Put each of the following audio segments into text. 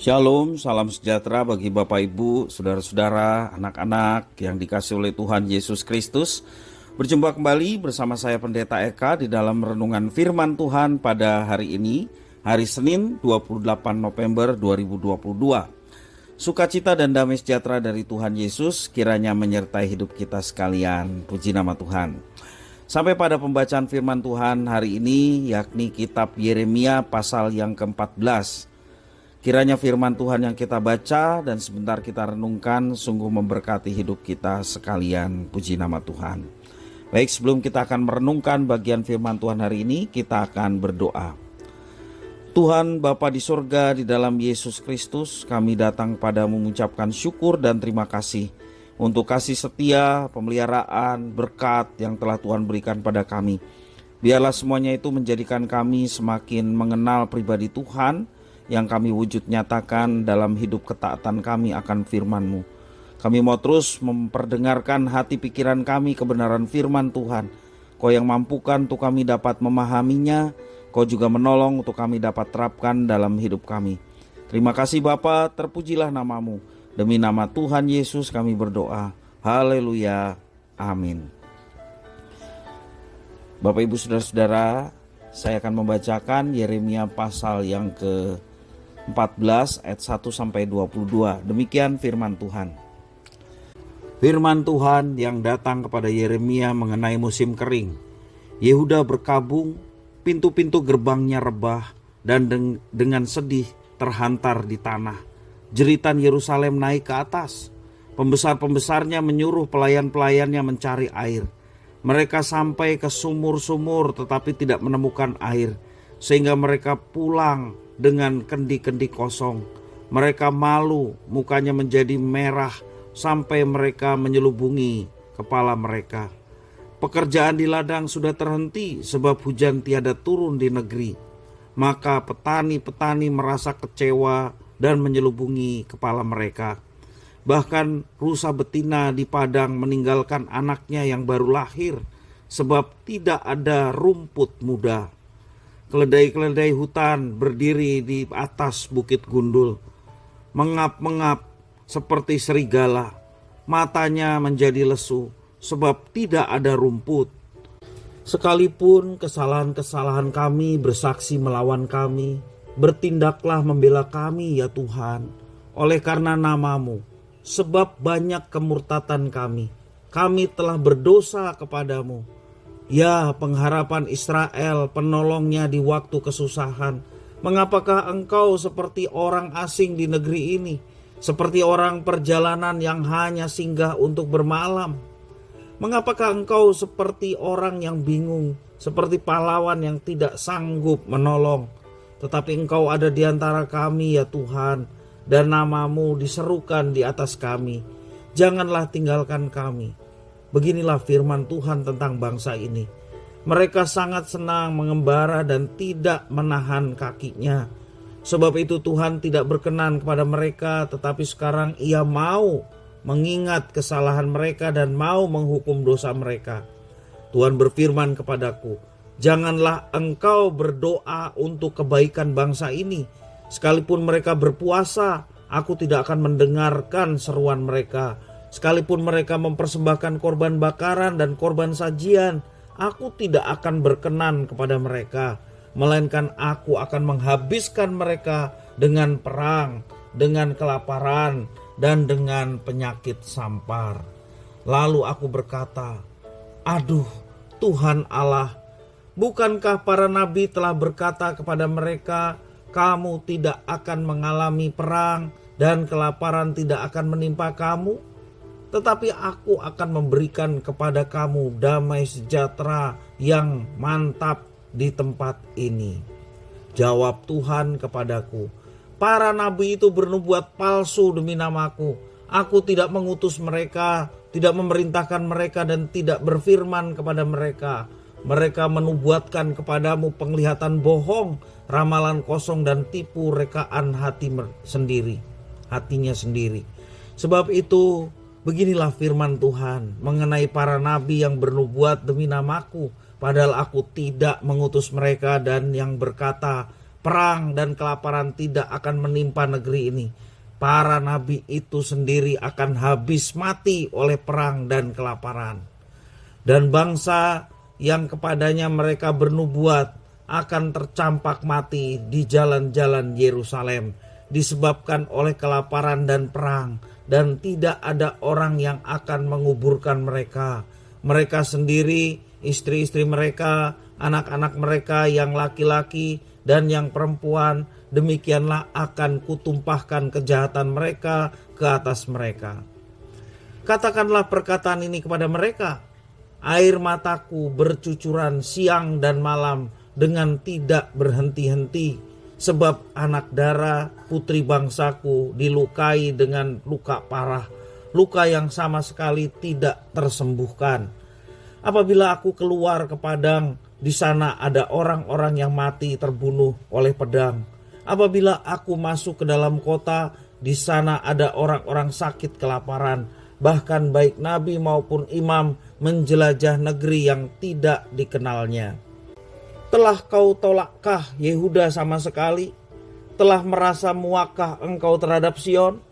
Shalom, salam sejahtera bagi Bapak Ibu, saudara-saudara, anak-anak yang dikasihi oleh Tuhan Yesus Kristus. Berjumpa kembali bersama saya Pendeta Eka di dalam renungan firman Tuhan pada hari ini, hari Senin 28 November 2022. Sukacita dan damai sejahtera dari Tuhan Yesus kiranya menyertai hidup kita sekalian. Puji nama Tuhan. Sampai pada pembacaan firman Tuhan hari ini, yakni kitab Yeremia pasal yang ke-14. Kiranya firman Tuhan yang kita baca dan sebentar kita renungkan sungguh memberkati hidup kita sekalian. Puji nama Tuhan. Baik, sebelum kita akan merenungkan bagian firman Tuhan hari ini, kita akan berdoa. Tuhan Bapa di sorga, di dalam Yesus Kristus, kami datang padamu mengucapkan syukur dan terima kasih untuk kasih setia, pemeliharaan, berkat yang telah Tuhan berikan pada kami. Biarlah semuanya itu menjadikan kami semakin mengenal pribadi Tuhan yang kami wujud nyatakan dalam hidup ketaatan kami akan firman-Mu. Kami mau terus memperdengarkan hati pikiran kami kebenaran firman Tuhan. Kau yang mampukan untuk kami dapat memahaminya, Kau juga menolong untuk kami dapat terapkan dalam hidup kami. Terima kasih Bapa, terpujilah nama-Mu. Demi nama Tuhan Yesus kami berdoa. Haleluya. Amin. Bapak Ibu saudara-saudara, saya akan membacakan Yeremia pasal yang ke-14 ayat 1 sampai 22. Demikian firman Tuhan. Firman Tuhan yang datang kepada Yeremia mengenai musim kering. Yehuda berkabung, pintu-pintu gerbangnya rebah dan dengan sedih terhantar di tanah. Jeritan Yerusalem naik ke atas. Pembesar-pembesarnya menyuruh pelayan-pelayannya mencari air. Mereka sampai ke sumur-sumur tetapi tidak menemukan air, sehingga mereka pulang dengan kendi-kendi kosong. Mereka malu, mukanya menjadi merah sampai mereka menyelubungi kepala mereka. Pekerjaan di ladang sudah terhenti sebab hujan tiada turun di negeri. Maka petani-petani merasa kecewa dan menyelubungi kepala mereka. Bahkan rusa betina di padang meninggalkan anaknya yang baru lahir sebab tidak ada rumput muda. Keledai-keledai hutan berdiri di atas bukit gundul, mengap-mengap seperti serigala. Matanya menjadi lesu sebab tidak ada rumput. Sekalipun kesalahan-kesalahan kami bersaksi melawan kami, bertindaklah membela kami ya Tuhan, oleh karena nama-Mu. Sebab banyak kemurtatan kami telah berdosa kepadamu. Ya pengharapan Israel, penolongnya di waktu kesusahan. Mengapakah engkau seperti orang asing di negeri ini? Seperti orang perjalanan yang hanya singgah untuk bermalam? Mengapakah engkau seperti orang yang bingung? Seperti pahlawan yang tidak sanggup menolong? Tetapi engkau ada di antara kami ya Tuhan, dan nama-Mu diserukan di atas kami. Janganlah tinggalkan kami. Beginilah firman Tuhan tentang bangsa ini. Mereka sangat senang mengembara dan tidak menahan kakinya. Sebab itu Tuhan tidak berkenan kepada mereka, tetapi sekarang Ia mau mengingat kesalahan mereka dan mau menghukum dosa mereka. Tuhan berfirman kepadaku, janganlah engkau berdoa untuk kebaikan bangsa ini. Sekalipun mereka berpuasa, aku tidak akan mendengarkan seruan mereka. Sekalipun mereka mempersembahkan korban bakaran dan korban sajian, aku tidak akan berkenan kepada mereka. Melainkan aku akan menghabiskan mereka dengan perang, dengan kelaparan, dan dengan penyakit sampar. Lalu aku berkata, aduh Tuhan Allah, bukankah para nabi telah berkata kepada mereka, kamu tidak akan mengalami perang dan kelaparan tidak akan menimpa kamu? Tetapi aku akan memberikan kepada kamu damai sejahtera yang mantap di tempat ini. Jawab Tuhan kepadaku, para nabi itu bernubuat palsu demi namaku. Aku tidak mengutus mereka, tidak memerintahkan mereka dan tidak berfirman kepada mereka. Mereka menubuatkan kepadamu penglihatan bohong, ramalan kosong dan tipu rekaan hatinya sendiri. Sebab itu beginilah firman Tuhan mengenai para nabi yang bernubuat demi namaku, padahal aku tidak mengutus mereka, dan yang berkata perang dan kelaparan tidak akan menimpa negeri ini. Para nabi itu sendiri akan habis mati oleh perang dan kelaparan. Dan bangsa yang kepadanya mereka bernubuat akan tercampak mati di jalan-jalan Yerusalem disebabkan oleh kelaparan dan perang, dan tidak ada orang yang akan menguburkan mereka. Mereka sendiri, istri-istri mereka, anak-anak mereka yang laki-laki dan yang perempuan, demikianlah akan kutumpahkan kejahatan mereka ke atas mereka. Katakanlah perkataan ini kepada mereka, air mataku bercucuran siang dan malam dengan tidak berhenti-henti, sebab anak darah putri bangsaku dilukai dengan luka parah, luka yang sama sekali tidak tersembuhkan. Apabila aku keluar ke padang, di sana ada orang-orang yang mati terbunuh oleh pedang. Apabila aku masuk ke dalam kota, di sana ada orang-orang sakit kelaparan. Bahkan baik nabi maupun imam menjelajah negeri yang tidak dikenalnya. Telah kau tolakkah Yehuda sama sekali? Telah merasa muakkah engkau terhadap Sion?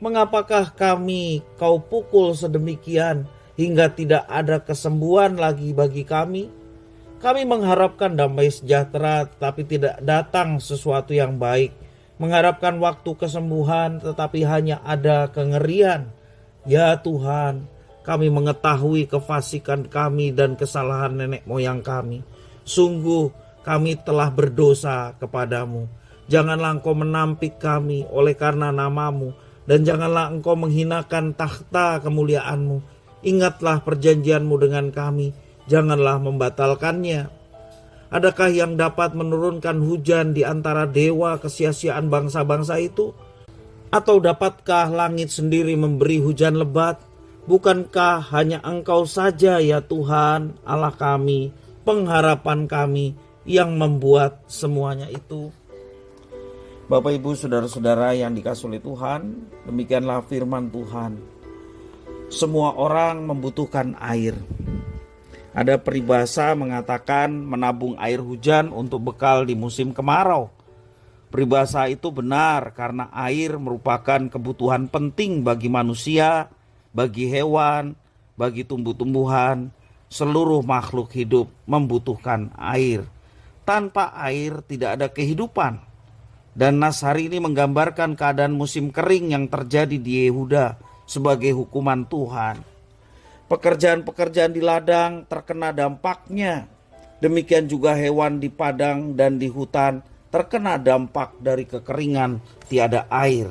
Mengapakah kami kau pukul sedemikian hingga tidak ada kesembuhan lagi bagi kami? Kami mengharapkan damai sejahtera tetapi tidak datang sesuatu yang baik. Mengharapkan waktu kesembuhan tetapi hanya ada kengerian. Ya Tuhan, kami mengetahui kefasikan kami dan kesalahan nenek moyang kami. Sungguh kami telah berdosa kepadamu. Janganlah engkau menampik kami oleh karena namamu, dan janganlah engkau menghinakan takhta kemuliaanmu. Ingatlah perjanjianmu dengan kami, janganlah membatalkannya. Adakah yang dapat menurunkan hujan di antara dewa kesia-siaan bangsa-bangsa itu? Atau dapatkah langit sendiri memberi hujan lebat? Bukankah hanya engkau saja ya Tuhan Allah kami, pengharapan kami, yang membuat semuanya itu? Bapak Ibu saudara-saudara yang dikasihi oleh Tuhan, demikianlah firman Tuhan. Semua orang membutuhkan air. Ada peribahasa mengatakan menabung air hujan untuk bekal di musim kemarau. Peribahasa itu benar karena air merupakan kebutuhan penting bagi manusia, bagi hewan, bagi tumbuh-tumbuhan. Seluruh makhluk hidup membutuhkan air. Tanpa air tidak ada kehidupan. Dan nas hari ini menggambarkan keadaan musim kering yang terjadi di Yehuda sebagai hukuman Tuhan. Pekerjaan-pekerjaan di ladang terkena dampaknya. Demikian juga hewan di padang dan di hutan terkena dampak dari kekeringan tiada air.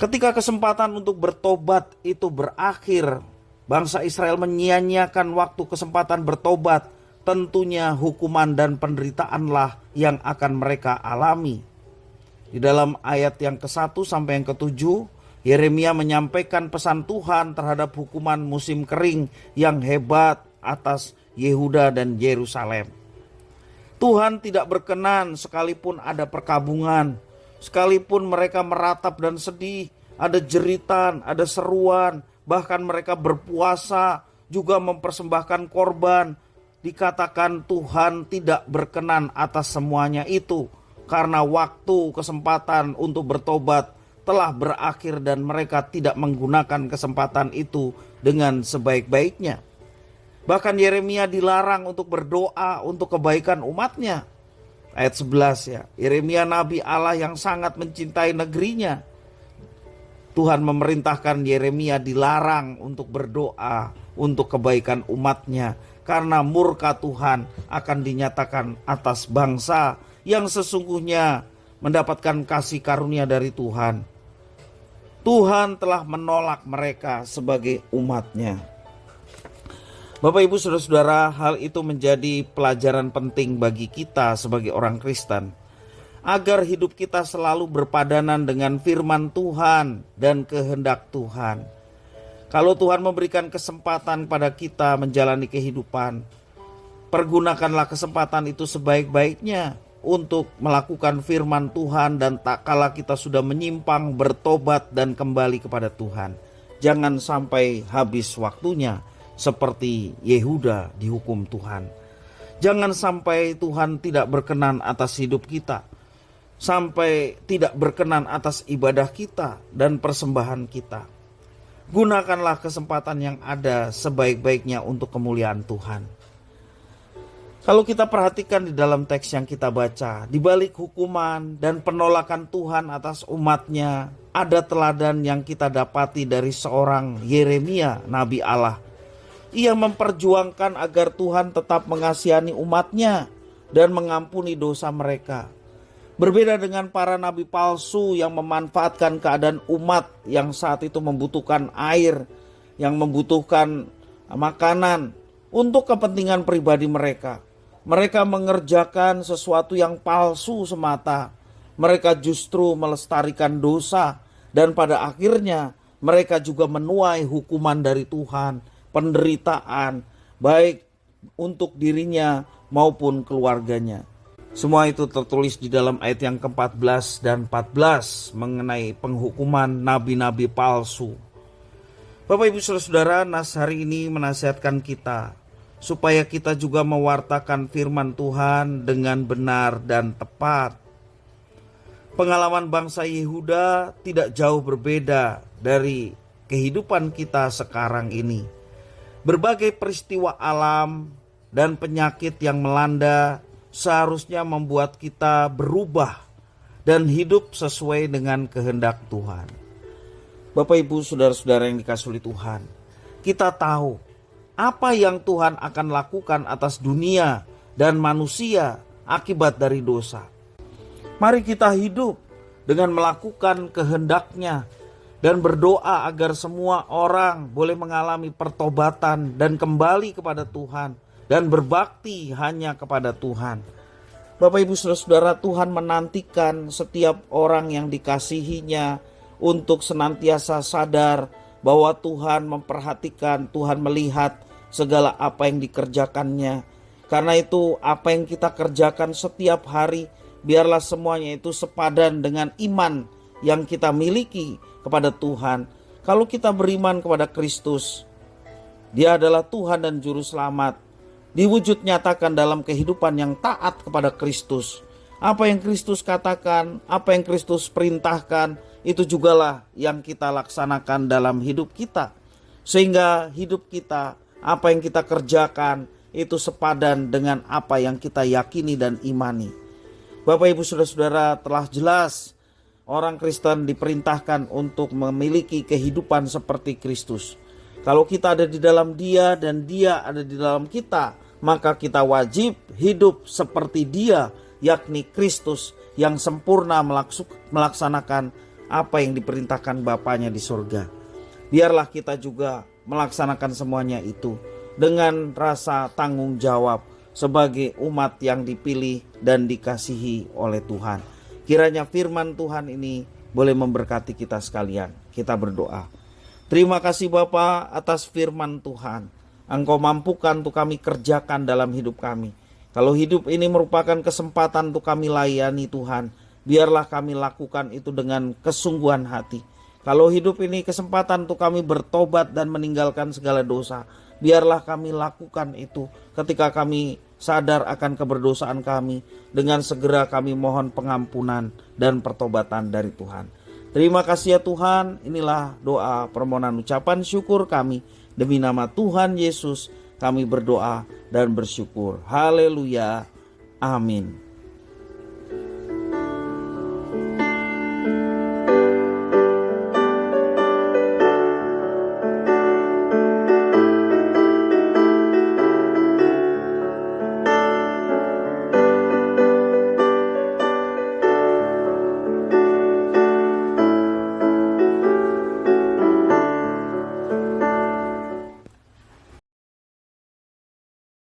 Ketika kesempatan untuk bertobat itu berakhir, bangsa Israel menyia-nyiakan waktu kesempatan bertobat. Tentunya hukuman dan penderitaanlah yang akan mereka alami. Di dalam ayat yang ke-1 sampai yang ke-7, Yeremia menyampaikan pesan Tuhan terhadap hukuman musim kering yang hebat atas Yehuda dan Yerusalem. Tuhan tidak berkenan sekalipun ada perkabungan, sekalipun mereka meratap dan sedih, ada jeritan, ada seruan, bahkan mereka berpuasa, juga mempersembahkan korban. Dikatakan Tuhan tidak berkenan atas semuanya itu, karena waktu kesempatan untuk bertobat telah berakhir dan mereka tidak menggunakan kesempatan itu dengan sebaik-baiknya. Bahkan Yeremia dilarang untuk berdoa untuk kebaikan umatnya. Ayat 11 ya, Yeremia nabi Allah yang sangat mencintai negerinya. Tuhan memerintahkan Yeremia dilarang untuk berdoa untuk kebaikan umatnya. Karena murka Tuhan akan dinyatakan atas bangsa yang sesungguhnya mendapatkan kasih karunia dari Tuhan. Tuhan telah menolak mereka sebagai umatnya. Bapak Ibu saudara-saudara, hal itu menjadi pelajaran penting bagi kita sebagai orang Kristen. Agar hidup kita selalu berpadanan dengan firman Tuhan dan kehendak Tuhan. Kalau Tuhan memberikan kesempatan pada kita menjalani kehidupan, pergunakanlah kesempatan itu sebaik-baiknya untuk melakukan firman Tuhan, dan tak kala kita sudah menyimpang, bertobat dan kembali kepada Tuhan. Jangan sampai habis waktunya seperti Yehuda dihukum Tuhan. Jangan sampai Tuhan tidak berkenan atas hidup kita, sampai tidak berkenan atas ibadah kita dan persembahan kita. Gunakanlah kesempatan yang ada sebaik-baiknya untuk kemuliaan Tuhan. Kalau kita perhatikan di dalam teks yang kita baca, di balik hukuman dan penolakan Tuhan atas umatnya, ada teladan yang kita dapati dari seorang Yeremia, Nabi Allah. Ia memperjuangkan agar Tuhan tetap mengasihani umatnya dan mengampuni dosa mereka. Berbeda dengan para nabi palsu yang memanfaatkan keadaan umat yang saat itu membutuhkan air, yang membutuhkan makanan untuk kepentingan pribadi mereka. Mereka mengerjakan sesuatu yang palsu semata. Mereka justru melestarikan dosa dan pada akhirnya mereka juga menuai hukuman dari Tuhan, penderitaan baik untuk dirinya maupun keluarganya. Semua itu tertulis di dalam ayat yang ke-14 dan 14 mengenai penghukuman nabi-nabi palsu. Bapak Ibu Saudara-saudara, nas hari ini menasihatkan kita supaya kita juga mewartakan firman Tuhan dengan benar dan tepat. Pengalaman bangsa Yehuda tidak jauh berbeda dari kehidupan kita sekarang ini. Berbagai peristiwa alam dan penyakit yang melanda seharusnya membuat kita berubah dan hidup sesuai dengan kehendak Tuhan. Bapak Ibu Saudara-saudara yang dikasihi Tuhan, kita tahu apa yang Tuhan akan lakukan atas dunia dan manusia akibat dari dosa. Mari kita hidup dengan melakukan kehendak-Nya dan berdoa agar semua orang boleh mengalami pertobatan dan kembali kepada Tuhan dan berbakti hanya kepada Tuhan. Bapak Ibu Saudara-saudara, Tuhan menantikan setiap orang yang dikasihinya untuk senantiasa sadar bahwa Tuhan memperhatikan, Tuhan melihat segala apa yang dikerjakannya. Karena itu apa yang kita kerjakan setiap hari, biarlah semuanya itu sepadan dengan iman yang kita miliki kepada Tuhan. Kalau kita beriman kepada Kristus, Dia adalah Tuhan dan Juru Selamat, diwujud nyatakan dalam kehidupan yang taat kepada Kristus. Apa yang Kristus katakan, apa yang Kristus perintahkan, itu jugalah yang kita laksanakan dalam hidup kita. Sehingga hidup kita, apa yang kita kerjakan, itu sepadan dengan apa yang kita yakini dan imani. Bapak Ibu Saudara-saudara, telah jelas orang Kristen diperintahkan untuk memiliki kehidupan seperti Kristus. Kalau kita ada di dalam Dia dan Dia ada di dalam kita, maka kita wajib hidup seperti Dia, yakni Kristus yang sempurna melaksanakan apa yang diperintahkan Bapanya di surga. Biarlah kita juga melaksanakan semuanya itu dengan rasa tanggung jawab sebagai umat yang dipilih dan dikasihi oleh Tuhan. Kiranya firman Tuhan ini boleh memberkati kita sekalian. Kita berdoa. Terima kasih Bapa atas firman Tuhan. Engkau mampukan untuk kami kerjakan dalam hidup kami. Kalau hidup ini merupakan kesempatan untuk kami layani Tuhan, biarlah kami lakukan itu dengan kesungguhan hati. Kalau hidup ini kesempatan untuk kami bertobat dan meninggalkan segala dosa, biarlah kami lakukan itu ketika kami sadar akan keberdosaan kami. Dengan segera kami mohon pengampunan dan pertobatan dari Tuhan. Terima kasih ya Tuhan, inilah doa permohonan ucapan syukur kami. Demi nama Tuhan Yesus kami berdoa dan bersyukur. Haleluya. Amin.